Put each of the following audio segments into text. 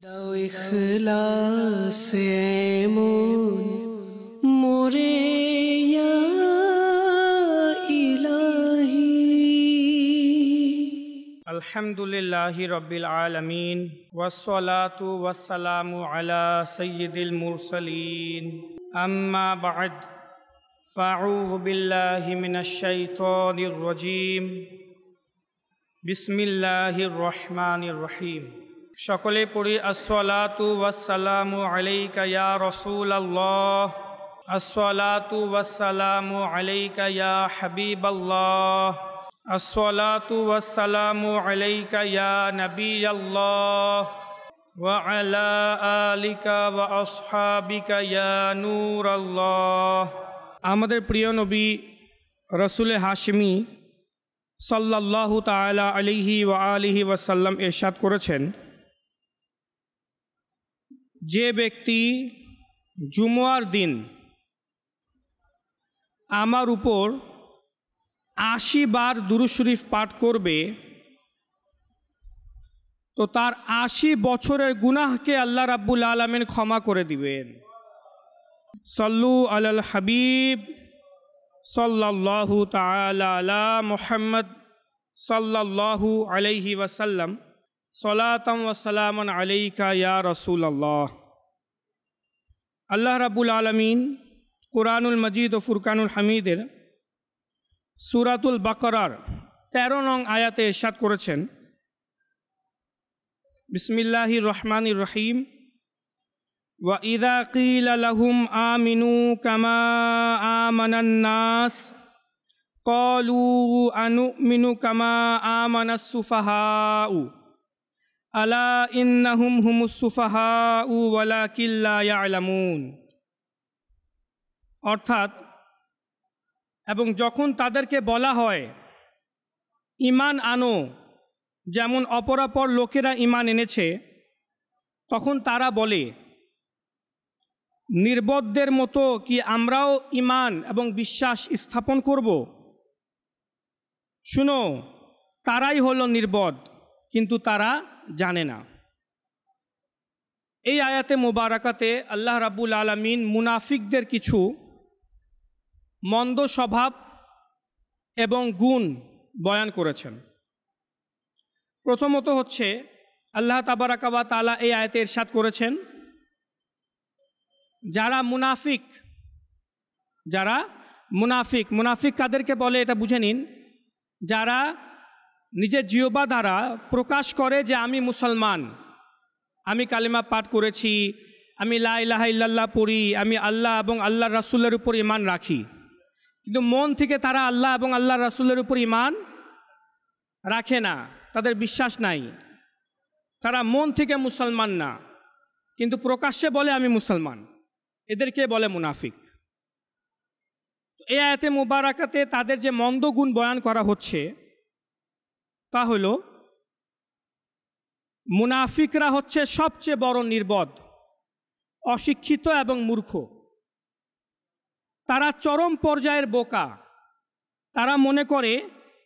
দাও ইখলাসে এমন মোরে ইয়া ইলাহি। আলহামদুলিল্লাহি রাব্বিল আলামিন ওয়াসসালাতু ওয়াসসালামু আলা সাইয়্যিদিল মুরসালিন আম্মা বা'দ ফাআউযু বিল্লাহি মিনাশ শাইতানির রাজীম বিসমিল্লাহির রহমানির রহিম। সকলে পড়ি আসসালাতু ওয়াসসালামু আলাইকা ইয়া রাসূলাল্লাহ, আসসালাতু ওয়াসসালামু আলাইকা ইয়া হাবিবাল্লাহ, আসসালাতু ওয়াসসালামু আলাইকা ইয়া নবিয়াল্লাহ ওয়া আলা আলিকা ওয়া আসহাবিকা ইয়া নূরাল্লাহ। আমাদের প্রিয় নবী রাসূলে হাশিমি সাল্লাল্লাহু তাআলা আলাইহি ওয়া আলিহি ওয়াসাল্লাম ইরশাদ করেছেন, যে ব্যক্তি জুমআর দিন আমার উপর ৮০ বার দুরূদ শরীফ পাঠ করবে তো তার ৮০ বছরের গুনাহকে আল্লাহ রাব্বুল আলামিন ক্ষমা করে দিবেন। সাল্লু আলাল হাবিব সাল্লাল্লাহু তাআলা আলা মুহাম্মদ সাল্লাল্লাহু আলাইহি ওয়াসাল্লাম, সালাতাম ওয়া সালামান আলাইকা ইয়া রাসূলুল্লাহ। আল্লাহ রাব্বুল আলামিন কুরআনুল মজিদ ও ফুরকানুল হামিদের সূরাতুল বাকারার ১৩ নং আয়াতে ইরশাদ করেছেন, বিসমিল্লাহির রহমানির রহিম, ওয়া ইযা কিলা লাহুম আমিনু কামা আমানান নাস ক্বালু আনুমিনু কামা আমানাস সুফাহাউ আলা ইন্নাহুম হুমুস সুফাহাউ ওয়ালাকিন লা ইয়ালামুন। অর্থাৎ, এবং যখন তাদেরকে বলা হয় ঈমান আনো যেমন অপরাপর লোকেরা ঈমান এনেছে, তখন তারা বলে, নির্বোধদের মতো কি আমরাও ঈমান এবং বিশ্বাস স্থাপন করব? শুনো, তারাই হলো নির্বোধ, কিন্তু তারা জানে না। এই আয়াতে মুবারাকাতে আল্লাহ রাব্বুল আলামিন মুনাফিকদের কিছু মন্দ স্বভাব এবং গুণ বয়ান করেছেন। প্রথমত হচ্ছে, আল্লাহ তাবারাকা ওয়া তাআলা এই আয়াতে ইরশাদ করেছেন, যারা মুনাফিক কাদেরকে বলে এটা বুঝে নিন। যারা নিজের জিহ্বা দ্বারা প্রকাশ করে যে আমি মুসলমান, আমি কালিমা পাঠ করেছি, আমি লা ইলাহা ইল্লাল্লাহ পড়ি, আমি আল্লাহ এবং আল্লাহর রাসূলের উপর ঈমান রাখি, কিন্তু মন থেকে তারা আল্লাহ এবং আল্লাহর রাসূলের উপর ঈমান রাখে না, তাদের বিশ্বাস নাই। তারা মন থেকে মুসলমান না, কিন্তু প্রকাশ্যে বলে আমি মুসলমান। এদেরকে বলে মুনাফিক। এই আয়াতে মুবারাকাতে তাদের যে মন্দ গুণ বয়ান করা হচ্ছে তা হলো, মুনাফিকরা হচ্ছে সবচেয়ে বড় নির্বোধ, অশিক্ষিত এবং মূর্খ। তারা চরম পর্যায়ের বোকা। তারা মনে করে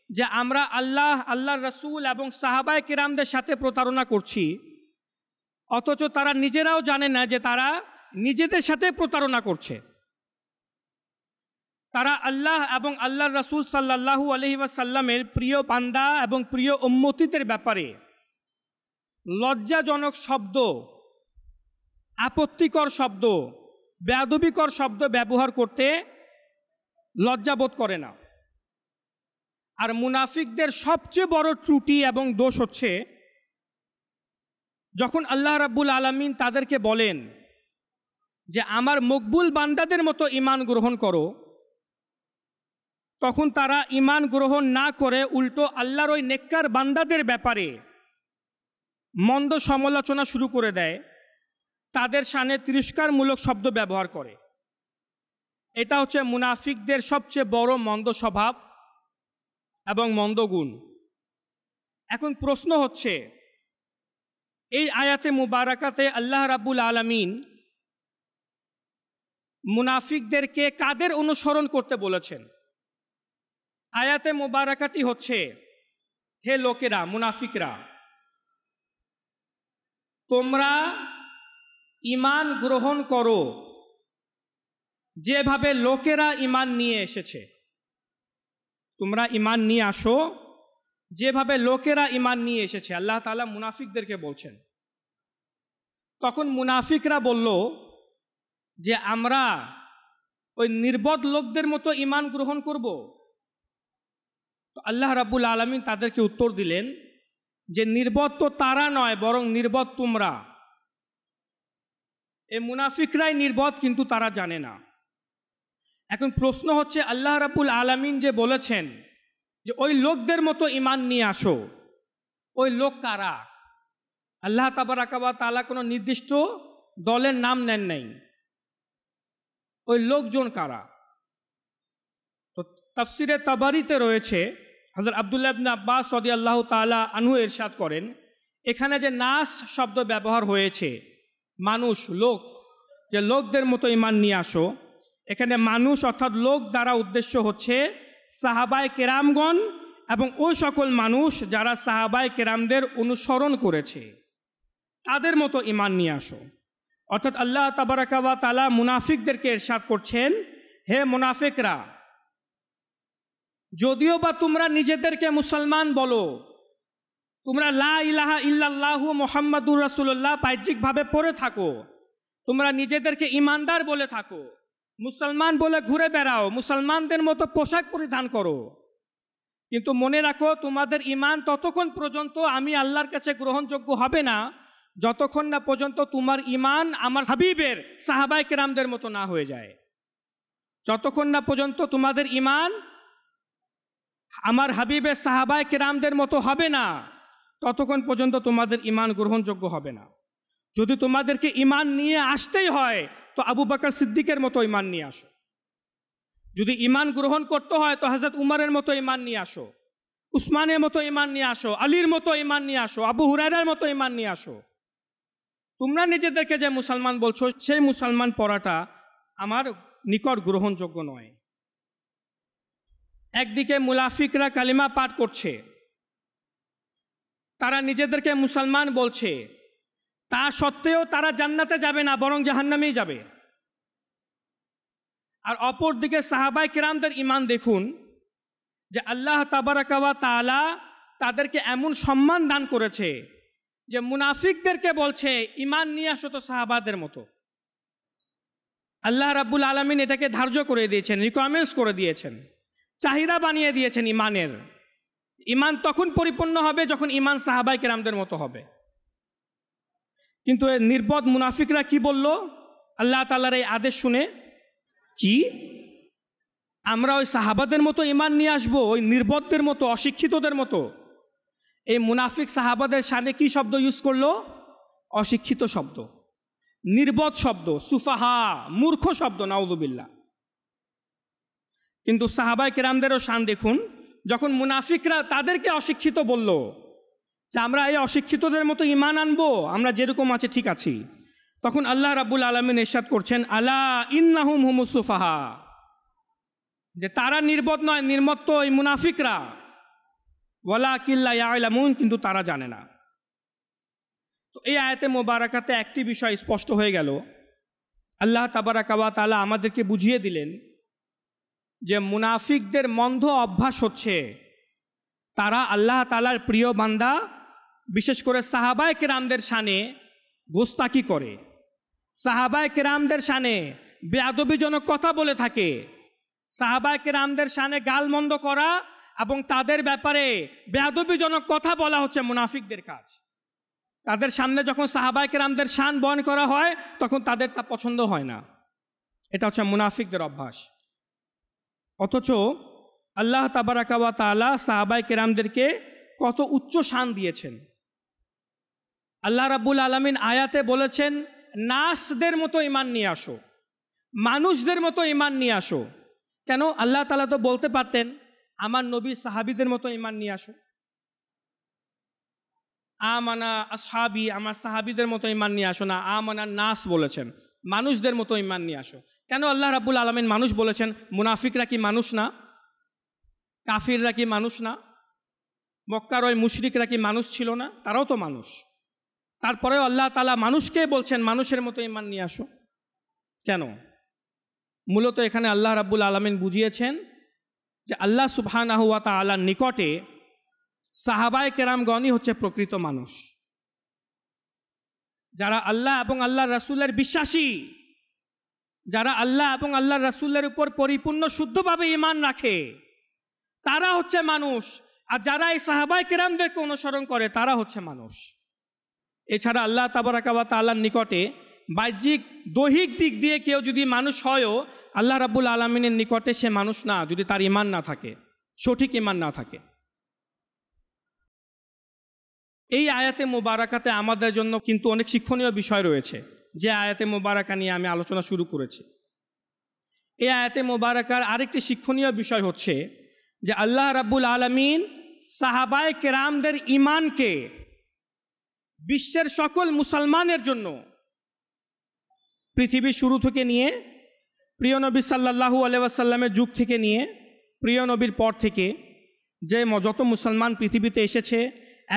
যে আমরা আল্লাহর রাসূল এবং সাহাবায়ে কিরামদের সাথে প্রতারণা করছি, অথচ তারা নিজেরাও জানে না যে তারা নিজেদের সাথে প্রতারণা করছে। তারা আল্লাহ এবং আল্লাহর রাসূল সাল্লাল্লাহু আলাইহি ওয়াসাল্লামের প্রিয় বান্দা এবং প্রিয় উম্মতিদের ব্যাপারে লজ্জাজনক শব্দ, আপত্তিকর শব্দ, বেয়াদবিকর শব্দ ব্যবহার করতে লজ্জাবোধ করে না। আর মুনাফিকদের সবচেয়ে বড় ত্রুটি এবং দোষ হচ্ছে, যখন আল্লাহ রাব্বুল আলামিন তাদেরকে বলেন যে আমার মকবুল বান্দাদের মতো ঈমান গ্রহণ করো, তখন তারা ঈমান গ্রহণ না করে উল্টো আল্লাহর ওই নেককার বান্দাদের ব্যাপারে মন্দ সমালোচনা শুরু করে দেয়, তাদের শানে তিরস্কারমূলক শব্দ ব্যবহার করে। এটা হচ্ছে মুনাফিকদের সবচেয়ে বড় মন্দ স্বভাব এবং মন্দ গুণ। এখন প্রশ্ন হচ্ছে, এই আয়াতে মুবারাকাতে আল্লাহ রাব্বুল আলামিন মুনাফিকদেরকে কাদের অনুসরণ করতে বলেছেন? আয়াতে মুবারাকাটি হচ্ছে, হে লোকেরা, মুনাফিকরা, তোমরা ঈমান গ্রহণ করো যেভাবে লোকেরা ঈমান নিয়ে এসেছে। তোমরা ঈমান নিয়ে আসো যেভাবে লোকেরা ঈমান নিয়ে এসেছে। আল্লাহ তাআলা মুনাফিকদেরকে বলছেন। তখন মুনাফিকরা বলল যে আমরা ওই নির্বোধ লোকদের মতো ঈমান গ্রহণ করব। তো আল্লাহ রাব্বুল আলামিন তাদেরকে উত্তর দিলেন যে নির্বোধ তো তারা নয়, বরং নির্বোধ তোমরা। এই মুনাফিকরাই নির্বোধ, কিন্তু তারা জানে না। এখন প্রশ্ন হচ্ছে, আল্লাহ রাব্বুল আলামিন যে বলেছেন যে ওই লোকদের মতো ঈমান নিয়ে আসো, ওই লোক কারা? আল্লাহ তাবারাকা ওয়া তাআলা কোনো নির্দিষ্ট দলের নাম নেন নাই। ওই লোকজন কারা? তো তাফসিরে তাবারিতে রয়েছে, হযরত আব্দুল্লাহ ইবনে আব্বাস রাদিয়াল্লাহু তাআলা আনহু ইরশাদ করেন, এখানে যে নাস শব্দ ব্যবহার হয়েছে, মানুষ, লোক, যে লোকদের মতো ঈমান নিয়ে আসো, এখানে মানুষ অর্থাৎ লোক দ্বারা উদ্দেশ্য হচ্ছে সাহাবায়ে কেরামগণ এবং ওই সকল মানুষ যারা সাহাবায়ে কেরামদের অনুসরণ করেছে, তাদের মতো ঈমান নিয়ে আসো। অর্থাৎ আল্লাহ তাবারাকা ওয়া তাআলা মুনাফিকদেরকে ইরশাদ করছেন, হে মুনাফিকরা, যদিও বা তোমরা নিজেদেরকে মুসলমান বলো, তোমরা লা ইলাহা ইল্লাল্লাহু মুহাম্মাদুর রাসূলুল্লাহ বাহ্যিকভাবে পড়ে থাকো, তোমরা নিজেদেরকে ঈমানদার বলে থাকো, মুসলমান বলে ঘুরে বেড়াও, মুসলমানদের মতো পোশাক পরিধান করো, কিন্তু মনে রাখো তোমাদের ঈমান ততক্ষণ পর্যন্ত আমি আল্লাহর কাছে গ্রহণযোগ্য হবে না যতক্ষণ না পর্যন্ত তোমার ঈমান আমার হাবিবের সাহাবায়ে কেরামদের মতো না হয়ে যায়। যতক্ষণ না পর্যন্ত তোমাদের ঈমান আমার হাবিবের সাহাবায়ে কেরামদের মতো হবে না, ততক্ষণ পর্যন্ত তোমাদের ঈমান গ্রহণযোগ্য হবে না। যদি তোমাদেরকে ঈমান নিয়ে আসতেই হয় তো আবু বকর সিদ্দিকের মতো ঈমান নিয়ে আসো। যদি ঈমান গ্রহণ করতে হয় তো হযরত উমরের মতো ঈমান নিয়ে আসো, উসমানের মতো ঈমান নিয়ে আসো, আলীর মতো ঈমান নিয়ে আসো, আবু হুরায়রার মতো ঈমান নিয়ে আসো। তোমরা নিজেদেরকে যে মুসলমান বলছো, সেই মুসলমান পড়াটা আমার নিকট গ্রহণযোগ্য নয়। একদিকে মুনাফিকরা কালিমা পাঠ করছে, তারা নিজেদেরকে মুসলমান বলছে, তা সত্ত্বেও তারা জান্নাতে যাবে না, বরং জাহান্নামেই যাবে। আর অপর দিকে সাহাবায়ে কেরামদের ঈমান দেখুন, যে আল্লাহ তাবারাকা ওয়া তাআলা তাদেরকে এমন সম্মান দান করেছে যে মুনাফিকদেরকে বলছে ঈমান নিয়ে আসো তো সাহাবাদের মতো। আল্লাহ রাব্বুল আলামিন এটাকে ধার্য করে দিয়েছেন, রিকোয়ারমেন্টস করে দিয়েছেন, চাহিদা বানিয়ে দিয়েছেন ঈমানের। ঈমান তখন পরিপূর্ণ হবে যখন ঈমান সাহাবায়ে কেরামদের মতো হবে। কিন্তু এই নির্বোধ মুনাফিকরা কি বলল আল্লাহ তাআলার এই আদেশ শুনে? কি আমরা ওই সাহাবাদের মতো ঈমান নিয়ে আসবো, ওই নির্বোধদের মতো, অশিক্ষিতদের মতো? এই মুনাফিক সাহাবাদের সামনে কি শব্দ ইউজ করলো? অশিক্ষিত শব্দ, নির্বোধ শব্দ, সুফাহা, মূর্খ শব্দ, নাউযুবিল্লাহ। কিন্তু সাহাবায়ে কেরামদেরও শান দেখুন, যখন মুনাফিকরা তাদেরকে অশিক্ষিত বলল যে আমরা এই অশিক্ষিতদের মতো ঈমান আনবো, আমরা যেরকম আছে ঠিক আছি, তখন আল্লাহ রাব্বুল আলামিন ইরশাদ করছেন, আলা ইন্নাহুম হুমুস সুফাহা, যে তারা নির্বোধ নয়, নির্মত তো এই মুনাফিকরা, ওয়ালাকিন লা ইয়ালামুন, কিন্তু তারা জানে না। তো এই আয়াতে মোবারকাতে একটি বিষয় স্পষ্ট হয়ে গেল, আল্লাহ তাবারাকা ওয়া তাআলা আমাদেরকে বুঝিয়ে দিলেন যে মুনাফিকদের মন্দ অভ্যাস হচ্ছে তারা আল্লাহ তাআলার প্রিয় বান্দা, বিশেষ করে সাহাবায়ে কেরামদের শানে গোস্তাকি করে, সাহাবায়ে কেরামদের শানে বেয়াদবিজনক কথা বলে থাকে, সাহাবায়ে কেরামদের শানে গালমন্দ করা এবং তাদের ব্যাপারে বেয়াদবিজনক কথা বলা হচ্ছে মুনাফিকদের কাজ। তাদের সামনে যখন সাহাবায়ে কেরামদের শান বয়ান করা হয় তখন তাদের তা পছন্দ হয় না। এটা হচ্ছে মুনাফিকদের অভ্যাস। অথচ আল্লাহ তাবারাকা ওয়া তাআলা সাহাবায়ে কেরামদেরকে কত উচ্চ শান দিয়েছেন। আল্লাহ রাব্বুল আলামিন আয়াতে বলেছেন, নাসদের মতো ঈমান নিয়ে আসো, মানুষদের মতো ঈমান নিয়ে আসো। কেন? আল্লাহ তাআলা তো বলতে পারতেন আমার নবী সাহাবীদের মতো ঈমান নিয়ে আসো, আমানা আসহাবি, আমার সাহাবীদের মতো ঈমান নিয়ে আসো না, আমানা নাস বলেছেন, মানুষদের মতো ঈমান নিয়ে আসো। কেন আল্লাহ রাব্বুল আলামিন মানুষ বলেছেন? মুনাফিকরা কি মানুষ না? কাফিররা কি মানুষ না? মক্কার ওই মুশরিকরা কি মানুষ ছিল না? তারাও তো মানুষ। তারপরেও আল্লাহ তাআলা মানুষকে বলছেন মানুষের মতো ঈমান নিয়ে আসো। কেন? মূলত এখানে আল্লাহ রাব্বুল আলামিন বুঝিয়েছেন যে আল্লাহ সুবহানাহু ওয়া তাআলার নিকটে সাহাবায়ে কেরামগণই হচ্ছে প্রকৃত মানুষ, যারা আল্লাহ এবং আল্লাহর রাসূলের বিশ্বাসী, যারা আল্লাহ এবং আল্লাহর রাসূলের উপর পরিপূর্ণ শুদ্ধভাবে ঈমান রাখে, তারা হচ্ছে মানুষ। আর যারা এই সাহাবায়ে কেরামদেরকে অনুসরণ করে তারা হচ্ছে মানুষ। এছাড়া আল্লাহ তাবারাকা ওয়া তাআলার নিকটে বাহ্যিক দৈহিক দিক দিয়ে কেউ যদি মানুষ হয়ও, আল্লাহ রাব্বুল আলামিনের নিকটে সে মানুষ না, যদি তার ঈমান না থাকে, সঠিক ঈমান না থাকে। এই আয়াতে মোবারাকাতে আমাদের জন্য কিন্তু অনেক শিক্ষণীয় বিষয় রয়েছে, যে আয়াতে মোবারাকা নিয়ে আমি আলোচনা শুরু করেছি। এই আয়াতে মোবারাকার আরেকটি শিক্ষণীয় বিষয় হচ্ছে যে আল্লাহ রাব্বুল আলামিন সাহাবায়ে কেরামদের ঈমানকে বিশ্বের সকল মুসলমানের জন্য পৃথিবীর শুরু থেকে নিয়ে প্রিয় নবী সাল্লাল্লাহু আলাইহি ওয়াসাল্লামের যুগ থেকে নিয়ে প্রিয় নবীর পর থেকে যে যত মুসলমান পৃথিবীতে এসেছে,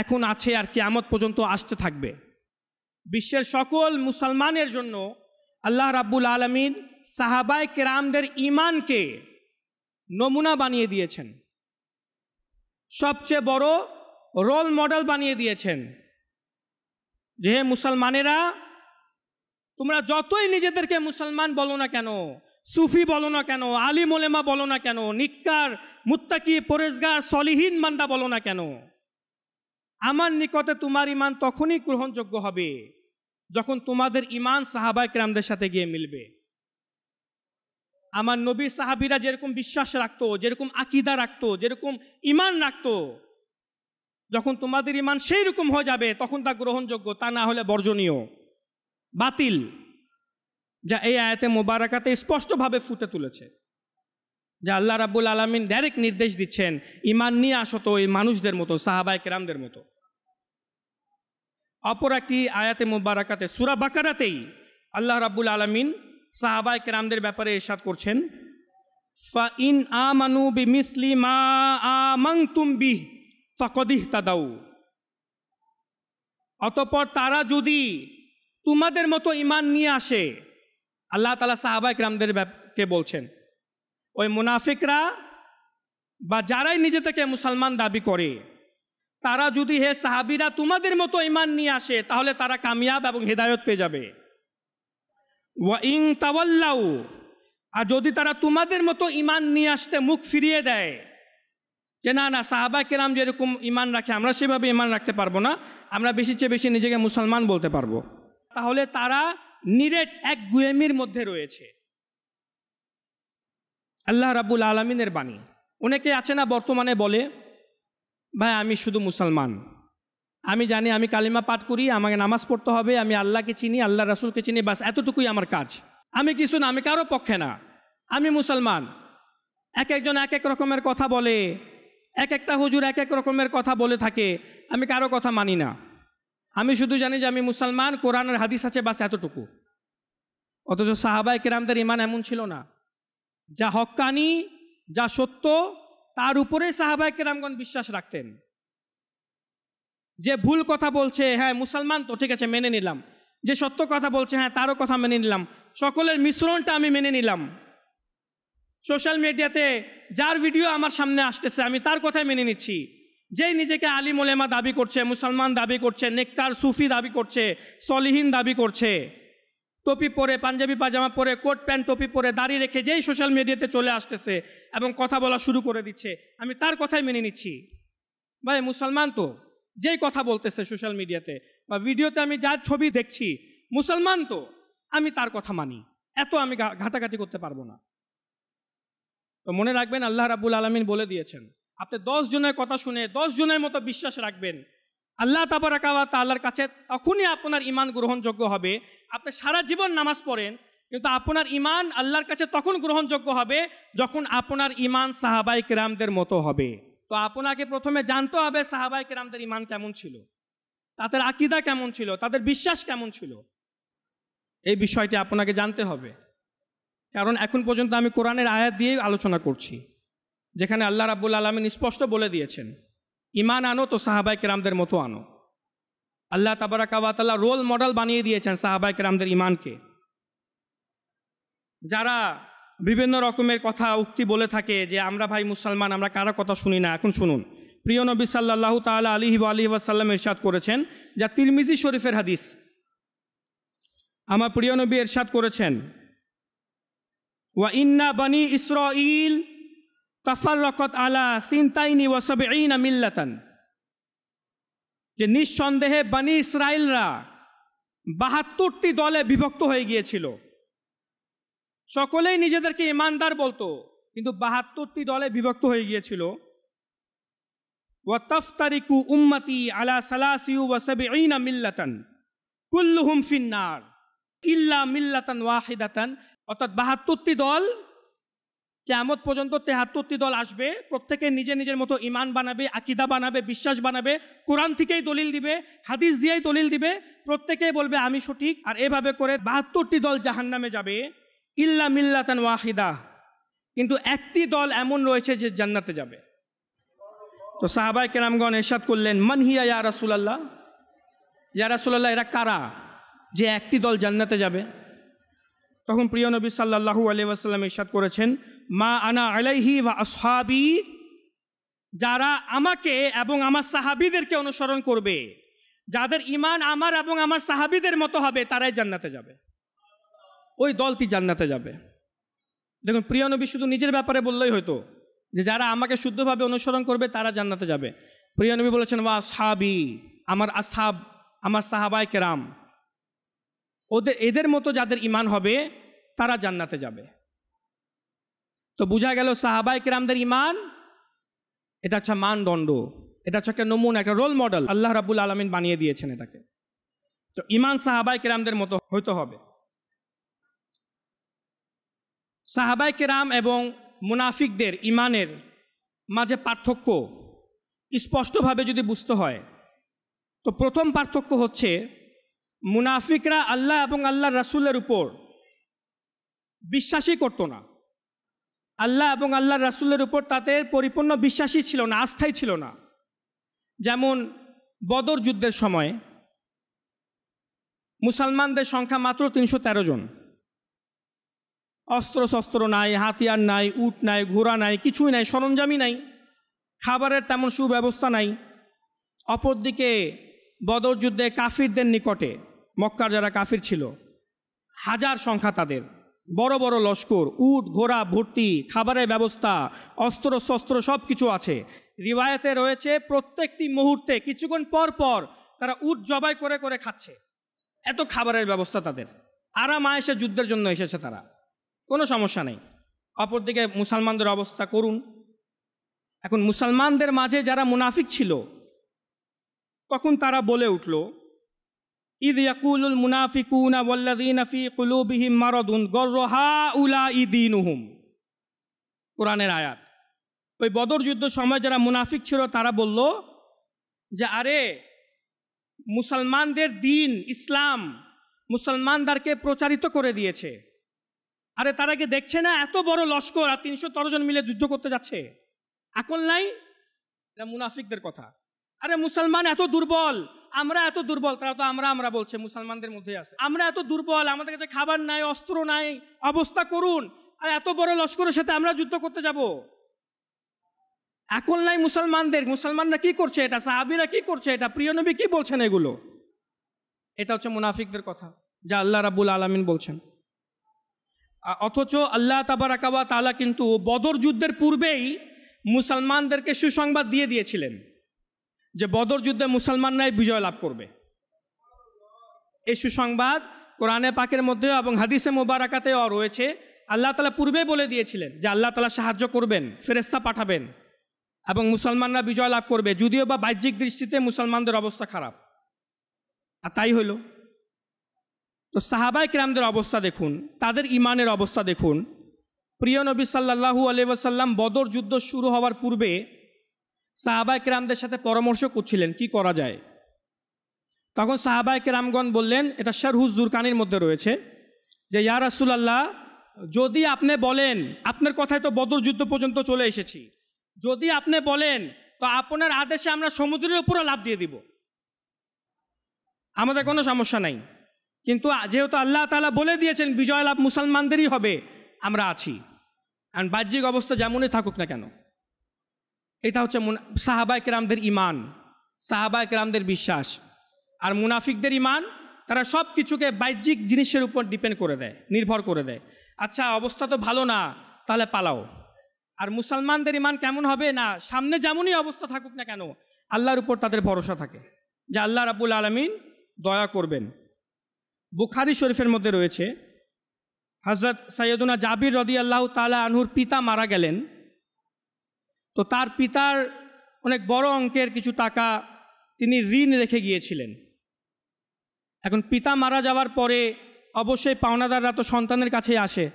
এখন আছে, আর কিয়ামত পর্যন্ত আসতে থাকবে, বিশ্বের সকল মুসলমানের জন্য আল্লাহ রাব্বুল আলামিন সাহাবায়ে কেরামদের ঈমানকে নমুনা বানিয়ে দিয়েছেন, সবচেয়ে বড় রোল মডেল বানিয়ে দিয়েছেন। যে মুসলমানেরা, তোমরা যতই নিজেদেরকে মুসলমান বলো না কেন, সুফি বলো না কেন, আলিম ওলেমা বলো না কেন, নিক্কার, মুত্তাকি, পরেজগার, সলিহিন বান্দা বলো না কেন, আমার নিকটে তোমার ঈমান তখনই গ্রহণযোগ্য হবে যখন তোমাদের ঈমান সাহাবায়ে কেরামদের সাথে গিয়ে মিলবে। আমার নবী সাহাবীরা যেরকম বিশ্বাস রাখতো, যেরকম আকীদা রাখতো, যেরকম ঈমান রাখতো, যখন তোমাদের ঈমান সেই রকম হয়ে যাবে তখন তা গ্রহণযোগ্য, তা না হলে বর্জনীয়, বাতিল। যা এই আয়াতে মোবারাকাতে স্পষ্টভাবে ফুটে তুলেছে যে আল্লাহ রাব্বুল আলামিন ডাইরেক্ট নির্দেশ দিচ্ছেন, ঈমান নিয়ে আসো তো এই মানুষদের মতো, সাহাবায়ে কেরামদের মতো। অপর একটি আয়াতে মোবারাকাতে সূরা বাকারাতেই আল্লাহ রাব্বুল আলামিন সাহাবায়ে কেরামদের ব্যাপারে ইরশাদ করছেন, ফা ইন আমানু বিমিসলি মা আমানতুম বিহি ফাকাদ ইহতাদাউ। অতঃপর তারা যদি তোমাদের মতো ঈমান নিয়ে আসে, আল্লাহ তাআলা সাহাবায়ে কেরামদেরকে বলছেন, ওই মুনাফিকরা বা যারাই নিজে থেকে মুসলমান দাবি করে, তারা যদি হে সাহাবীরা তোমাদের মতো ঈমান নিয়ে আসে, তাহলে তারা কামিয়াব এবং হেদায়েত পেয়ে যাবে। ওয়া ইন তাওয়াল্লাউ, আর যদি তারা তোমাদের মতো ঈমান নিয়ে আসতে মুখ ফিরিয়ে দেয়, যে না না সাহাবায়ে কেরাম যেরকম ঈমান রাখে আমরা সেভাবে ঈমান রাখতে পারবো না, আমরা বেশি চেয়ে বেশি নিজেকে মুসলমান বলতে পারবো, তাহলে তারা নিরেট এক গুয়েমির মধ্যে রয়েছে। আল্লাহ রাব্বুল আলামিনের বাণী। অনেকে আছে না বর্তমানে বলে, ভাই আমি শুধু মুসলমান, আমি জানি আমি কালিমা পাঠ করি, আমাকে নামাজ পড়তে হবে, আমি আল্লাহকে চিনি, আল্লাহ রাসূলকে চিনি, বাস এতটুকুই আমার কাজ, আমি কিছু না, আমি কারো পক্ষে না, আমি মুসলমান। এক একজন এক এক রকমের কথা বলে, এক একটা হুজুর এক এক রকমের কথা বলে থাকে, আমি কারো কথা মানি না, আমি শুধু জানি যে আমি মুসলমান, কোরআনের হাদিস আছে, বাস এতটুকু। অথচ সাহাবায়ে কেরামদের ঈমান এমন ছিল না। যা হক্কানি, যা সত্য, তার উপরে সাহাবায়ে কেরামগণ বিশ্বাস রাখতেন। যে ভুল কথা বলছে, হ্যাঁ মুসলমান তো ঠিক আছে মেনে নিলাম, যে সত্য কথা বলছে, হ্যাঁ তারও কথা মেনে নিলাম, সকলের মিশ্রণটা আমি মেনে নিলাম। সোশ্যাল মিডিয়াতে যার ভিডিও আমার সামনে আসতেছে আমি তার কথাই মেনে নিচ্ছি। যেই নিজেকে আলিম ওলেমা দাবি করছে, মুসলমান দাবি করছে, নেককার সুফি দাবি করছে, সলিহিন দাবি করছে, টুপি পরে, পাঞ্জাবি পাজামা পরে, কোট প্যান্ট টুপি পরে, দাড়ি রেখে যেই সোশ্যাল মিডিয়াতে চলে আসতেছে এবং কথা বলা শুরু করে দিচ্ছে, আমি তার কথাই মেনে নিচ্ছি। ভাই মুসলমান তো, যেই কথা বলতেছে সোশ্যাল মিডিয়াতে বা ভিডিওতে, আমি যার ছবি দেখছি মুসলমান তো, আমি তার কথা মানি, এত আমি ঘাটাঘাটি করতে পারবো না। তো মনে রাখবেন আল্লাহ রাব্বুল আলামিন বলে দিয়েছেন, আপনি 10 জনের কথা শুনে 10 জনের মতো বিশ্বাস রাখবেন, আল্লাহ তাবারাকা ওয়া তাআলার কাছে তখনই আপনার ঈমান গ্রহণযোগ্য হবে। আপনি সারা জীবন নামাজ পড়েন, কিন্তু আপনার ঈমান আল্লাহর কাছে তখন গ্রহণযোগ্য হবে যখন আপনার ঈমান সাহাবায়ে কেরামদের মতো হবে। তো আপনাকে প্রথমে জানতে হবে সাহাবায়ে কেরামদের ঈমান কেমন ছিল, তাদের আকীদা কেমন ছিল, তাদের বিশ্বাস কেমন ছিল, এই বিষয়টি আপনাকে জানতে হবে। কারণ এখন পর্যন্ত আমি কোরআনের আয়াত দিয়ে আলোচনা করছি, যেখানে আল্লাহ রাব্বুল আলামিন স্পষ্ট বলে দিয়েছেন, ঈমান আনো তো সাহাবায়ে কেরামদের মতো আনো। আল্লাহ তাবারাকা ওয়া তাআলা রোল মডেল বানিয়ে দিয়েছেন সাহাবায়ে কেরামদের ঈমানকে। যারা বিভিন্ন রকমের কথা উক্তি বলে থাকে যে আমরা ভাই মুসলমান, আমরা কারো কথা শুনি না, এখন শুনুন। প্রিয় নবী সাল্লাল্লাহু তাআলা আলাইহি ওয়া সাল্লাম ইরশাদ করেছেন, যা তিরমিজি শরীফের হাদিস, আমার প্রিয় নবী ইরশাদ করেছেন, ওয়া ইন্না বানি ইসরাঈল তাফাররাকাত আলা সিনতাইনি ওয়া সাবঈনা মিল্লাতান, যে নিঃসন্দেহে বানি ইসরাইলরা ৭২টি দলে বিভক্ত হয়ে গিয়েছিল। সকলেই নিজেদেরকে ইমানদার বলতো, কিন্তু ৭২টি দলে বিভক্ত হয়ে গিয়েছিল। ওয়া তাফতারিকু উম্মতি আলা সালাসিউ ওয়া সাবঈনা মিল্লাতান কুল্লুহুম ফিন্নার ইল্লা মিল্লাতান ওয়াহিদাতান, অর্থাৎ ৭২টি দল, কিয়ামত পর্যন্ত ৭৩টি দল আসবে, প্রত্যেকে নিজে নিজের মতো ইমান বানাবে, আকীদা বানাবে, বিশ্বাস বানাবে, কোরআন থেকেই দলিল দিবে, হাদিস দিয়েই দলিল দিবে, প্রত্যেকেই বলবে আমি সঠিক, আর এভাবে করে ৭২টি দল জাহান্নামে যাবে। ইল্লা মিল্লাতান ওয়াহিদা, কিন্তু একটি দল এমন রয়েছে যে জান্নাতে যাবে। তো সাহাবায়ে কেরামগণ ইরশাদ করলেন, মান হিয়া ইয়া রাসূলুল্লাহ, ইয়া রাসূলুল্লাহ এরা কারা যে একটি দল জান্নাতে যাবে? তখন প্রিয় নবী সাল্লাল্লাহু আলাইহি ওয়াসাল্লাম ইরশাদ করেছেন, মা আনা আলাইহি ওয়া আসহাবি, যারা আমাকে এবং আমার সাহাবীদেরকে অনুসরণ করবে, যাদের ঈমান আমার এবং আমার সাহাবীদের মতো হবে, তারাই জান্নাতে যাবে, ওই দলটি জান্নাতে যাবে। দেখুন, প্রিয় নবী শুধু নিজের ব্যাপারে বললেই হয়তো যে যারা আমাকে শুদ্ধভাবে অনুসরণ করবে তারা জান্নাতে যাবে। প্রিয় নবী বলেছেন, ওয়া আসহাবি, আমার আসহাব, আমার সাহাবায়ে কেরাম, এদের মতো যাদের ঈমান হবে তারা জান্নাতে যাবে। তো বোঝা গেল সাহাবায়ে কেরামদের ঈমান এটা হচ্ছে মানদণ্ড, এটা হচ্ছে একটা নমুনা, একটা রোল মডেল আল্লাহ রাব্বুল আলামিন বানিয়ে দিয়েছেন এটাকে। তো ঈমান সাহাবায়ে কেরামদের মতো হইতে হবে। সাহাবায়ে কেরাম এবং মুনাফিকদের ঈমানের মাঝে পার্থক্য স্পষ্টভাবে যদি বুঝতে হয়, তো প্রথম পার্থক্য হচ্ছে মুনাফিকরা আল্লাহ এবং আল্লাহর রাসূলের উপর বিশ্বাসই করতো না। আল্লাহ এবং আল্লাহর রাসূলের উপর তাদের পরিপূর্ণ বিশ্বাসই ছিল না, আস্থাই ছিল না। যেমন বদর যুদ্ধের সময় মুসলমানদের সংখ্যা মাত্র ৩১৩ জন, অস্ত্র শস্ত্র নাই, হাতিয়ার নাই, উট নাই, ঘোড়া নাই, কিছুই নাই, সরঞ্জামই নাই, খাবারের তেমন সুব্যবস্থা নাই। অপরদিকে বদর যুদ্ধে কাফিরদের নিকটে, মক্কার যারা কাফির ছিল, হাজার সংখ্যা তাদের, বড় বড় লস্কর, উট ঘোড়া ভর্তি, খাবারের ব্যবস্থা, অস্ত্র শস্ত্র সব কিছু আছে। রিওয়ায়াতে রয়েছে প্রত্যেকটি মুহূর্তে কিছুক্ষণ পর পর তারা উট জবাই করে করে খাচ্ছে, এত খাবারের ব্যবস্থা তাদের। আরাম আয়েশে যুদ্ধের জন্য এসেছে তারা, কোনো সমস্যা নেই। অপরদিকে মুসলমানদের অবস্থা করুন। এখন মুসলমানদের মাঝে যারা মুনাফিক ছিল, তখন তারা বলে উঠল, ইদ ইয়াকুলুল মুনাফিকুনা ওয়াল্লাযীনা ফী কুলুবিহিম মারাদুন গররা হাউলাই দীনুহুম, কোরআনের আয়াত। ওই বদর যুদ্ধের সময় যারা মুনাফিক ছিল তারা বলল যে আরে মুসলমানদের দিন ইসলাম মুসলমানদেরকে প্রচারিত করে দিয়েছে, আরে তারা কি দেখছে না এত বড় লস্কর আর ৩১৩ জন মিলে যুদ্ধ করতে যাচ্ছে, আকল নাই? এটা মুনাফিকদের কথা। আরে মুসলমান এত দুর্বল, আমরা এত দুর্বল, তারা তো আমরা বলছে, মুসলমানদের মধ্যে আছে, আমরা এত দুর্বল, আমাদের কাছে খাবার নাই, অস্ত্র নাই, অবস্থা করুন, আর এত বড় লস্করের সাথে আমরা যুদ্ধ করতে যাব, আকল নাই মুসলমানদের। মুসলমানরা কি করছে এটা, সাহাবীরা কি করছে এটা, প্রিয় নবী কি বলছেন এগুলো? এটা হচ্ছে মুনাফিকদের কথা, যা আল্লাহ রাব্বুল আলামিন বলছেন। অথচ আল্লাহ তাবারাকা ওয়া তাআলা কিন্তু বদর যুদ্ধের পূর্বেই মুসলমানদেরকে সুসংবাদ দিয়ে দিয়েছিলেন যে বদর যুদ্ধে মুসলমানরাই বিজয় লাভ করবে। এই সুসংবাদ কোরআনে পাকের মধ্যে এবং হাদিসে মুবারাকাতেও রয়েছে। আল্লাহ তাআলা পূর্বেই বলে দিয়েছিলেন যে আল্লাহ তাআলা সাহায্য করবেন, ফেরেশতা পাঠাবেন এবং মুসলমানরা বিজয় লাভ করবে, যদিও বা বাহ্যিক দৃষ্টিতে মুসলমানদের অবস্থা খারাপ। আর তাই হইল। তো সাহাবায়ে কেরামদের অবস্থা দেখুন, তাদের ঈমানের অবস্থা দেখুন। প্রিয় নবী সাল্লাল্লাহু আলাইহি ওয়াসাল্লাম বদর যুদ্ধ শুরু হওয়ার পূর্বে সাহাবায়ে কেরামদের সাথে পরামর্শ করছিলেন কি করা যায়। তখন সাহাবায়ে কেরামগণ বললেন, এটা শারহুজ জুরকানির মধ্যে রয়েছে, যে ইয়া রাসূলুল্লাহ, যদি আপনি বলেন, আপনার কথায় তো বদর যুদ্ধ পর্যন্ত চলে এসেছি, যদি আপনি বলেন তো আপনার আদেশে আমরা সমুদ্রের উপরে লাফ দিয়ে দিব। আমাদের কোনো সমস্যা নাই, কিন্তু যেহেতু আল্লাহ তাআলা বলে দিয়েছেন বিজয় লাভ মুসলমানদেরই হবে, আমরা আছি। আর বাহ্যিক অবস্থা যেমনই থাকুক না কেন, এটা হচ্ছে সাহাবায়ে কেরামদের ঈমান, সাহাবায়ে কেরামদের বিশ্বাস। আর মুনাফিকদের ঈমান, তারা সব কিছুকে বাহ্যিক জিনিসের উপর ডিপেন্ড করে দেয়, নির্ভর করে দেয়। আচ্ছা অবস্থা তো ভালো না, তাহলে পালাও। আর মুসলমানদের ঈমান কেমন হবে? না, সামনে যেমনই অবস্থা থাকুক না কেন, আল্লাহর উপর তাদের ভরসা থাকে যে আল্লাহ রাব্বুল আলামিন দয়া করবেন। বুখারী শরীফের মধ্যে রয়েছে, হযরত সৈয়দনা জাবির রাদিয়াল্লাহু তাআলা আনহুর পিতা মারা গেলেন। তো তার পিতার অনেক বড় অঙ্কের কিছু টাকা তিনি ঋণ রেখে গিয়েছিলেন। এখন পিতা মারা যাওয়ার পরে অবশ্যই পাওনাদাররা তো সন্তানের কাছেই আসে।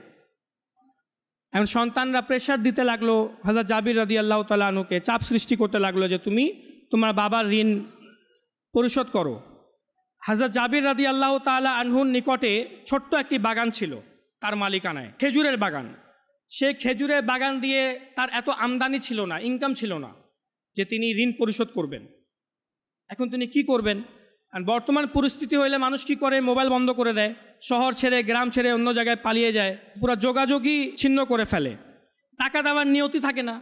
এখন সন্তানরা প্রেশার দিতে লাগলো হযরত জাবির রাদিয়াল্লাহু তাআলা আনহুকে, চাপ সৃষ্টি করতে লাগলো যে তুমি তোমার বাবার ঋণ পরিশোধ করো। হযরত জাবির রাদিয়াল্লাহু তাআলা আনহুর নিকটে ছোট্ট একটি বাগান ছিল তার মালিকানায়, খেজুরের বাগান। সেই খেজুরের বাগান দিয়ে তার এত আমদানি ছিল না, ইনকাম ছিল না যে তিনি ঋণ পরিশোধ করবেন। এখন তিনি কি করবেন? আর বর্তমান পরিস্থিতি হইলে মানুষ কি করে? মোবাইল বন্ধ করে দেয়, শহর ছেড়ে গ্রাম ছেড়ে অন্য জায়গায় পালিয়ে যায়, পুরো যোগাযোগই ছিন্ন করে ফেলে। টাকা দেওয়ার নিয়তি থাকে না,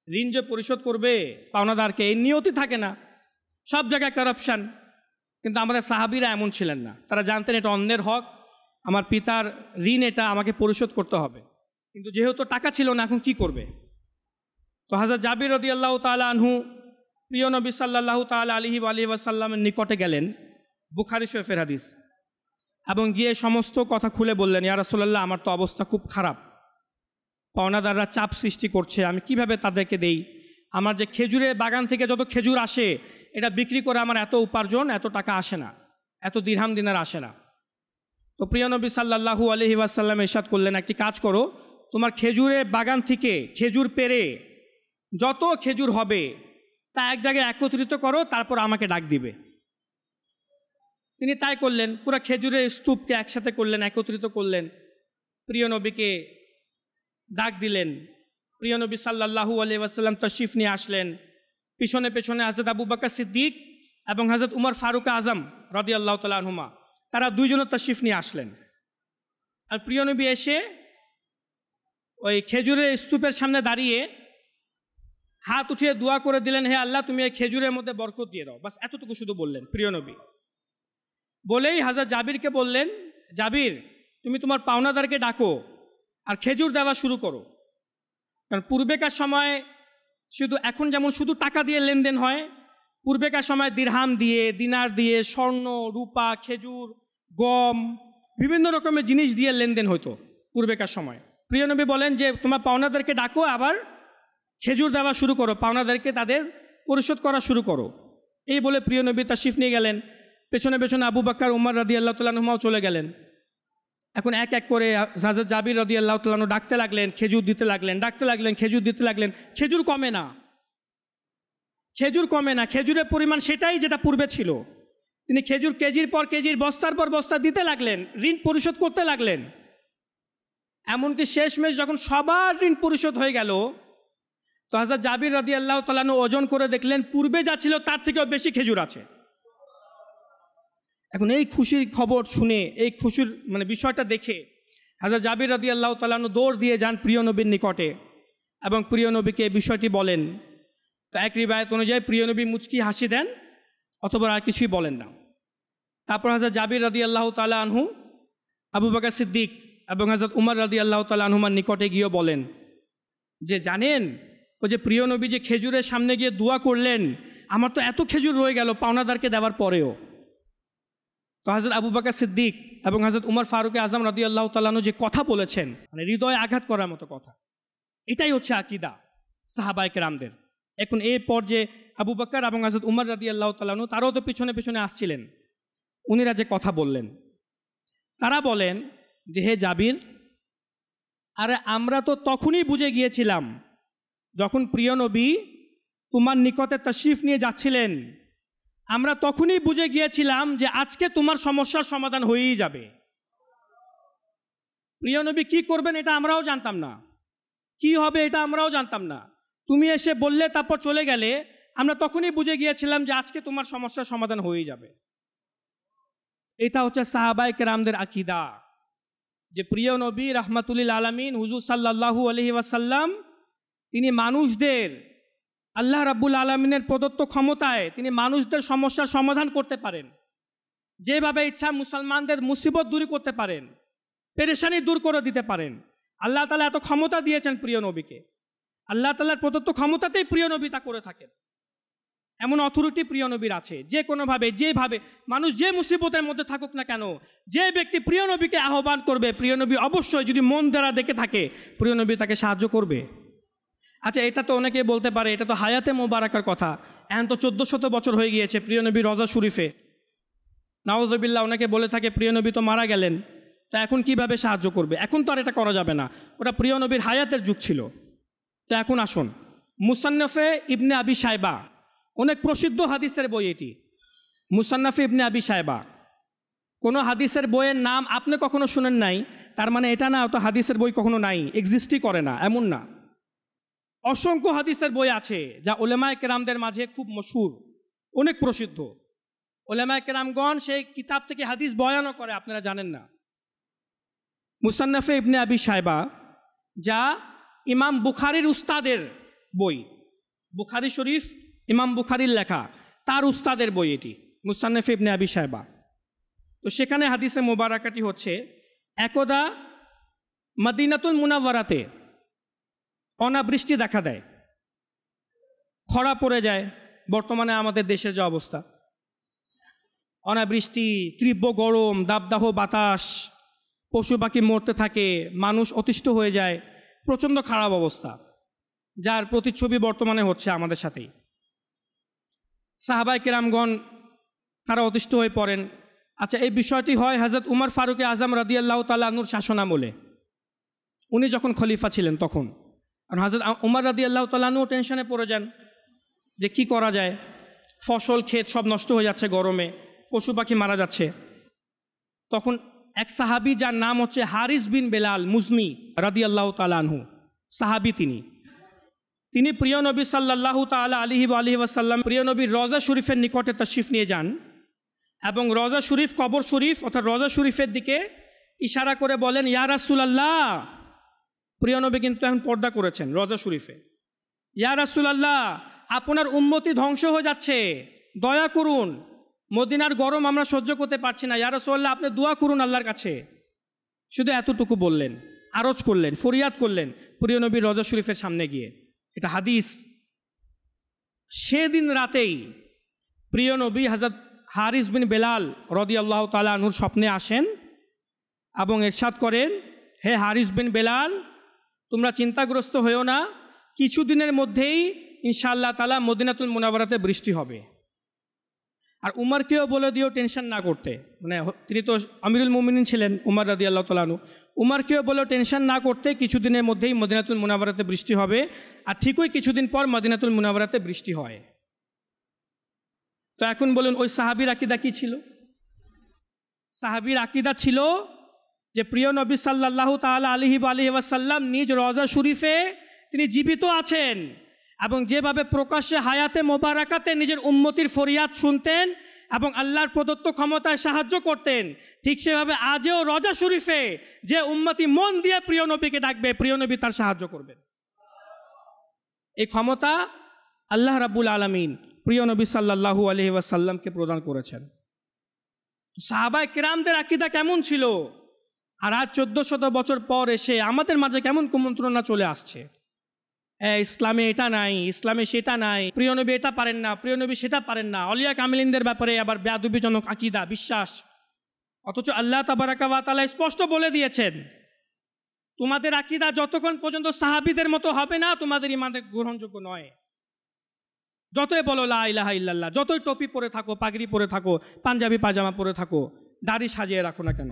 ঋণ যে পরিশোধ করবে পাওনাদারকে এই নিয়তি থাকে না, সব জায়গায় কারাপশান। কিন্তু আমাদের সাহাবীরা এমন ছিলেন না, তারা জানতেন এটা অন্যের হক, আমার পিতার ঋণ, এটা আমাকে পরিশোধ করতে হবে। কিন্তু যেহেতু টাকা ছিল না, এখন কি করবে? তো হযরত জাবির রাদিয়াল্লাহু তাআলা আনহু প্রিয় নবী সাল্লাল্লাহু তাআলা আলাইহি ওয়াসাল্লামের নিকটে গেলেন, বুখারী শরীফের হাদিস, এবং গিয়ে সমস্ত কথা খুলে বললেন, ইয়া রাসূলুল্লাহ, আমার তো অবস্থা খুব খারাপ, পাওনাদাররা চাপ সৃষ্টি করছে, আমি কিভাবে তাদেরকে দেই? আমার যে খেজুরের বাগান থেকে যত খেজুর আসে এটা বিক্রি করে আমার এত উপার্জন, এত টাকা আসে না, এত দিরহাম দিনার আসে না। তো প্রিয় নবী সাল্লাল্লাহু আলাইহি ওয়াসাল্লাম ইরশাদ করলেন, একটি কাজ করো, তোমার খেজুরের বাগান থেকে খেজুর পেড়ে যত খেজুর হবে তা এক জায়গায় একত্রিত করো, তারপর আমাকে ডাক দিবে। তিনি তাই করলেন, পুরো খেজুরের স্তূপকে একসাথে করলেন, একত্রিত করলেন, প্রিয় নবীকে ডাক দিলেন। প্রিয় নবী সাল্লাল্লাহু আলাইহি ওয়াসাল্লাম তাশরিফ নিয়ে আসলেন। পিছনে পেছনে হযরত আবু বকর সিদ্দিক এবং হযরত উমর ফারুক আজম রাদিয়াল্লাহু তাআলা আনহুমা, তারা দুইজনের তাশরিফ নিয়ে আসলেন। আর প্রিয় নবী এসে ওই খেজুরের স্তূপের সামনে দাঁড়িয়ে হাত উঠিয়ে দোয়া করে দিলেন, হে আল্লাহ, তুমি এই খেজুরের মধ্যে বরকত দিয়ে দাও। বাস এতটুকু শুধু বললেন প্রিয় নবী। বলেই হযরত জাবিরকে বললেন, জাবির, তুমি তোমার পাওনাদারকে ডাকো আর খেজুর দেওয়া শুরু করো। কারণ পূর্বেকার সময় শুধু, এখন যেমন শুধু টাকা দিয়ে লেনদেন হয়, পূর্বেকার সময় দিরহাম দিয়ে, দিনার দিয়ে, স্বর্ণ, রূপা, খেজুর, গম, বিভিন্ন রকমের জিনিস দিয়ে লেনদেন হতো পূর্বেকার সময়। প্রিয় নবী বলেন যে তোমার পাওনাদারকে ডাকো, আবার খেজুর দেওয়া শুরু করো, পাওনাদারকে তাদের পরিশোধ করা শুরু করো। এই বলে প্রিয় নবী তাশরিফ নিয়ে গেলেন। পেছনে পেছনে আবু বকর, উমর রাদিয়াল্লাহু তাআলা আনহুমাও চলে গেলেন। এখন এক এক করে হযরত জাবির রাদিয়াল্লাহু তাআলা আনহু ডাকতে লাগলেন, খেজুর দিতে লাগলেন, ডাকতে লাগলেন, খেজুর দিতে লাগলেন। খেজুর কমে না, খেজুর কমে না, খেজুরের পরিমাণ সেটাই যেটা পূর্বে ছিল। তিনি খেজুর কেজির পর কেজির, বস্তার পর বস্তা দিতে লাগলেন, ঋণ পরিশোধ করতে লাগলেন। এমনকি শেষমেশ যখন সবার ঋণ পরিশোধ হয়ে গেল, তো হযরত জাবির রাদিয়াল্লাহু তাআলা আনহু ওজন করে দেখলেন পূর্বে যা ছিল তার থেকেও বেশি খেজুর আছে। এখন এই খুশির খবর শুনে, এই খুশির বিষয়টা দেখে হযরত জাবির রাদিয়াল্লাহু তাআলা আনহু দৌড় দিয়ে যান প্রিয় নবীর নিকটে এবং প্রিয় নবীকে বিষয়টি বলেন। তো এক রিবায়াত অনুযায়ী প্রিয় নবী মুচকি হাসি দেন, অথবা আর কিছুই বলেন না। তারপর হযরত জাবির রাদিয়াল্লাহু তাআলা আনহু আবু বকর সিদ্দিক এবং হযরত উমর রাদিয়াল্লাহু তাআলা আনহুমার নিকটে গিয়ে বলেন যে, জানেন ওই যে প্রিয় নবী যে খেজুরের সামনে গিয়ে দোয়া করলেন, আমার তো এত খেজুর রয়ে গেল পাওনাদারকে দেওয়ার পরেও। তো হযরত আবু বকর সিদ্দিক এবং হযরত উমর ফারুক আজম রাদিয়াল্লাহু তাআলা আনহু যে কথা বলেছেন, হৃদয়ে আঘাত করার মতো কথা। এটাই হচ্ছে আকীদা সাহাবায়ে কেরামদের। এখন এই পর্যায়ে আবু বকর এবং হযরত উমর রাদিয়াল্লাহু তাআলা আনহু তারাও তো পিছনে পিছনে আসছিলেন। উনিরা যে কথা বললেন, তারা বলেন যে, হে জাবির, আরে আমরা তো তখনই বুঝে গিয়েছিলাম যখন প্রিয় নবী তোমার নিকটে তাশরিফ নিয়ে যাচ্ছিলেন, আমরা তখনই বুঝে গিয়েছিলাম যে আজকে তোমার সমস্যার সমাধান হয়েই যাবে। প্রিয় নবী কি করবেন এটা আমরাও জানতাম না, কি হবে এটা আমরাও জানতাম না। তুমি এসে বললে, তারপর চলে গেলে, আমরা তখনই বুঝে গিয়েছিলাম যে আজকে তোমার সমস্যার সমাধান হয়েই যাবে। এটা হচ্ছে সাহাবায়ে কেরামদের আকীদা, যে প্রিয় নবী রাহমাতুল আলামিন হুজুর সাল্লাল্লাহু আলাইহি ওয়াসাল্লাম তিনি মানুষদের, আল্লাহ রাব্বুল আলামিনের প্রদত্ত ক্ষমতায় তিনি মানুষদের সমস্যার সমাধান করতে পারেন, যেভাবে ইচ্ছা মুসলমানদের মুসিবত দূর করতে পারেন, পেরেশানি দূর করে দিতে পারেন। আল্লাহ তাআলা এত ক্ষমতা দিয়েছেন প্রিয় নবীকে, আল্লাহ তাআলার প্রদত্ত ক্ষমতাতেই প্রিয় নবী তা করে থাকেন। এমন অথরিটি প্রিয় নবীর আছে, যে কোনোভাবে যেভাবে মানুষ যে মুসিবতের মধ্যে থাকুক না কেন, যে ব্যক্তি প্রিয় নবীকে আহ্বান করবে, প্রিয় নবী অবশ্যই যদি মন দ্বারা দেখে থাকে প্রিয় নবী তাকে সাহায্য করবে। আচ্ছা, এটা তো অনেকেই বলতে পারে এটা তো হায়াতে মোবারকার কথা, এখন তো 1400 বছর হয়ে গিয়েছে প্রিয় নবী রওজা শরীফে, নাউজুবিল্লাহ অনেকে বলে থাকে প্রিয় নবী তো মারা গেলেন, তা এখন কিভাবে সাহায্য করবে? এখন তো আর এটা করা যাবে না, ওটা প্রিয় নবীর হায়াতের যুগ ছিল। তো এখন আসুন, মুসান্নাফে ইবনে আবি শায়বা, অনেক প্রসিদ্ধ হাদিসের বই এটি, মুসান্নাফে ইবনে আবি শায়বা। কোনো হাদিসের বইয়ের নাম আপনি কখনো শুনেন নাই তার মানে এটা না তো হাদিসের বই কখনো নাই, এক্সিস্টই করে না, এমন না। অসংখ্য হাদিসের বই আছে যা উলামায়ে কেরামদের মাঝে খুব মশহুর, অনেক প্রসিদ্ধ। উলামায়ে কেরামগণ সেই কিতাব থেকে হাদিস বয়ানও করে, আপনারা জানেন না। মুসান্নাফে ইবনে আবি শায়বা, যা ইমাম বুখারীর উস্তাদের বই, বুখারী শরীফ ইমাম বুখারীর লেখা, তার উস্তাদের বই এটি মুসান্নাফে ইবনে আবি শায়বা। তো সেখানে হাদিসে মোবারকাটি হচ্ছে, একদা মদিনাতুল মুনাওয়ারাতে অনাবৃষ্টি দেখা দেয়, খরা পড়ে যায়, বর্তমানে আমাদের দেশের যে অবস্থা, অনাবৃষ্টি, তীব্র গরম, দাবদাহ বাতাস, পশু পাখি মরতে থাকে, মানুষ অতিষ্ঠ হয়ে যায়, প্রচণ্ড খারাপ অবস্থা, যার প্রতিচ্ছবি বর্তমানে হচ্ছে আমাদের সাথেই। সাহাবায়ে কেরামগণ তারা অতিষ্ঠ হয়ে পড়েন। আচ্ছা, এই বিষয়টি হয় হযরত উমর ফারুক আজম রাদিয়াল্লাহু তাআলা আনহুর শাসনামলে, উনি যখন খলিফা ছিলেন তখন। আর হযরত উমর রাদিয়াল্লাহু তাআলা আনহু টেনশনে পড়ে যান যে কি করা যায়, ফসল ক্ষেত সব নষ্ট হয়ে যাচ্ছে গরমে, পশু পাখি মারা যাচ্ছে। তখন এক সাহাবী যার নাম হচ্ছে হারিস বিন বেলাল মুজনি রাদিয়াল্লাহু তাআলা আনহু, সাহাবী তিনি প্রিয় নবী সাল্লাল্লাহু তাআলা আলাইহি ওয়াসাল্লাম প্রিয় নবীর রওজা শরীফের নিকটে তাশরিফ নিয়ে যান এবং রওজা শরীফ, কবর শরীফ অর্থাৎ রওজা শরীফের দিকে ইশারা করে বলেন, ইয়া রাসূলুল্লাহ। প্রিয় নবী কিন্তু এখন পর্দা করেছেন রওজা শরীফে। ইয়া রাসূলুল্লাহ, আপনার উম্মতি ধ্বংস হয়ে যাচ্ছে, দয়া করুন, মদিনার গরম আমরা সহ্য করতে পারছি না, ইয়া রাসূলুল্লাহ আপনি দোয়া করুন আল্লাহর কাছে। শুধু এতটুকু বললেন, আরজ করলেন, ফরিয়াদ করলেন প্রিয় নবীর রওজা শরীফের সামনে গিয়ে। এটা হাদিস। সেদিন রাতেই প্রিয় নবী হযরত হারিস বিন বেলাল রাদিয়াল্লাহু তাআলা আনহুর স্বপ্নে আসেন এবং ইরশাদ করেন, হে হারিস বিন বেলাল, তোমরা চিন্তাগ্রস্ত হয়েও না, কিছুদিনের মধ্যেই ইনশাআল্লাহ তাআলা মদিনাতুল মুনাওয়ারাতে বৃষ্টি হবে। আর উমরকেও বলে দিও টেনশন না করতে, মানে তিনি তো আমিরুল মুমিনিন ছিলেন উমর রাদিয়াল্লাহু তাআলা আনহু, উমরকেও বলে টেনশন না করতে, কিছুদিনের মধ্যেই মদিনাতুল মুনাওয়ারাতে বৃষ্টি হবে। আর ঠিকই কিছুদিন পর মদিনাতুল মুনাওয়ারাতে বৃষ্টি হয়। তো এখন বলুন ওই সাহাবীর আকীদা কি ছিল? সাহাবীর আকীদা ছিল যে প্রিয় নবী সাল্লাল্লাহু তাআলা আলাইহি ওয়াসাল্লাম নিজ রওজা শরীফে তিনি জীবিত আছেন এবং যেভাবে প্রকাশ্যে হায়াতে মোবারকাতে নিজের উম্মতির ফরিয়াদ শুনতেন এবং আল্লাহর প্রদত্ত ক্ষমতায় সাহায্য করতেন, ঠিক সেভাবে আজও রওজা শরীফে যে উম্মতি মন দিয়ে প্রিয় নবীকে ডাকবে, প্রিয় নবী তার সাহায্য করবেন। এই ক্ষমতা আল্লাহ রাব্বুল আলামিন প্রিয় নবী সাল্লাল্লাহু আলাইহি ওয়াসাল্লামকে প্রদান করেছেন। সাহাবায়ে কেরামদের আকীদা কেমন ছিল, আর আজ 1400 বছর পর এসে আমাদের মাঝে কেমন কুমন্ত্রণা চলে আসছে, ইসলামে এটা নাই, ইসলামে সেটা নাই, প্রিয় নবী এটা পারেন না, প্রিয় নবী সেটা পারেন না, আউলিয়া কামিলিনদের ব্যাপারে আবার বেয়াদবিজনক আকীদা বিশ্বাস। অথচ আল্লাহ তাবারাকা ওয়া তাআলা স্পষ্ট বলে দিয়েছেন, তোমাদের আকীদা যতক্ষণ পর্যন্ত সাহাবীদের মতো হবে না তোমাদের ঈমান গ্রহণযোগ্য নয়। যতই বলো লা ইলাহা ইল্লাল্লাহ, যতই টুপি পরে থাকো, পাগড়ি পরে থাকো, পাঞ্জাবি পাজামা পরে থাকো, দাড়ি সাজিয়ে রাখো না কেন,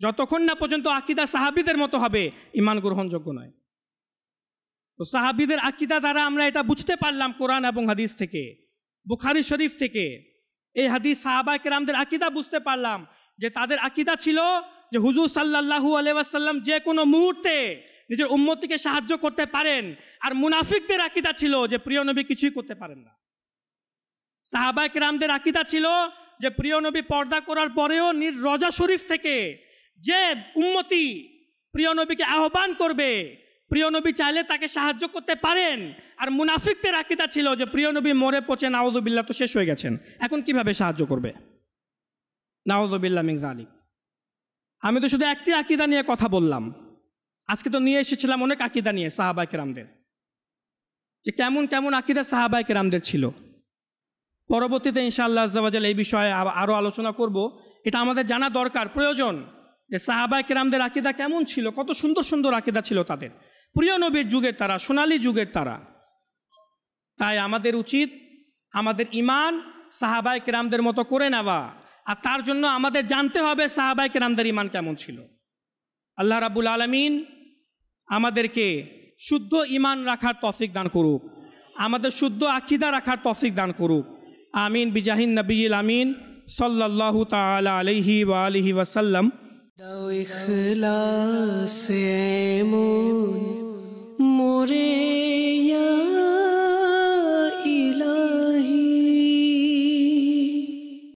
যতক্ষণ না পর্যন্ত আকীদা সাহাবীদের মতো হবে ঈমান গ্রহণযোগ্য নয়। তো সাহাবীদের আকীদা দ্বারা আমরা এটা বুঝতে পারলাম কোরআন এবং হাদিস থেকে, বুখারী শরীফ থেকে। এই হাদিস সাহাবায়ে কেরামদের আকীদা বুঝতে পারলাম যে তাদের আকীদা ছিল যে হুজুর সাল্লাল্লাহু আলাইহি ওয়াসাল্লাম যে কোনো মুহূর্তে নিজের উম্মতিকে সাহায্য করতে পারেন। আর মুনাফিকদের আকীদা ছিল যে প্রিয় নবী কিছুই করতে পারেন না। সাহাবায়ে কেরামদের আকীদা ছিল যে প্রিয় নবী পর্দা করার পরেও রজা শরীফ থেকে যে উম্মতি প্রিয় নবীকে আহ্বান করবে, প্রিয় নবী চাইলে তাকে সাহায্য করতে পারেন। আর মুনাফিকদের আকীদা ছিল যে প্রিয় নবী মরে পচে নাউযুবিল্লাহ তো শেষ হয়ে গেছেন, এখন কিভাবে সাহায্য করবে? নাউযুবিল্লাহ মিন যালিক। আমি তো শুধু একটি আকীদা নিয়ে কথা বললাম, আজকে তো নিয়ে এসেছিলাম অনেক আকীদা নিয়ে সাহাবায়ে কেরামদের, যে কেমন কেমন আকীদা সাহাবায়ে কেরামদের ছিল। পরবর্তীতে ইনশাআল্লাহ আজ্জা ওয়া জাল এই বিষয়ে আরও আলোচনা করব। এটা আমাদের জানা দরকার, প্রয়োজন, যে সাহাবায়ে কেরামদের আকীদা কেমন ছিল, কত সুন্দর সুন্দর আকীদা ছিল তাদের, প্রিয় নবীর যুগের তারা, সোনালী যুগের তারা। তাই আমাদের উচিত আমাদের ঈমান সাহাবায়ে কেরামদের মতো করে নেওয়া, আর তার জন্য আমাদের জানতে হবে সাহাবায়ে কেরামদের ঈমান কেমন ছিল। আল্লাহ রাব্বুল আলামিন আমাদেরকে শুদ্ধ ঈমান রাখার তৌফিক দান করুক, আমাদের শুদ্ধ আকীদা রাখার তৌফিক দান করুক। আমিন বিজাহিন নবিয়িল আমিন সাল্লাল্লাহু তাআলা আলাইহি ওয়া আলিহি ওয়াসাল্লাম। দাও ইখলাসে এমন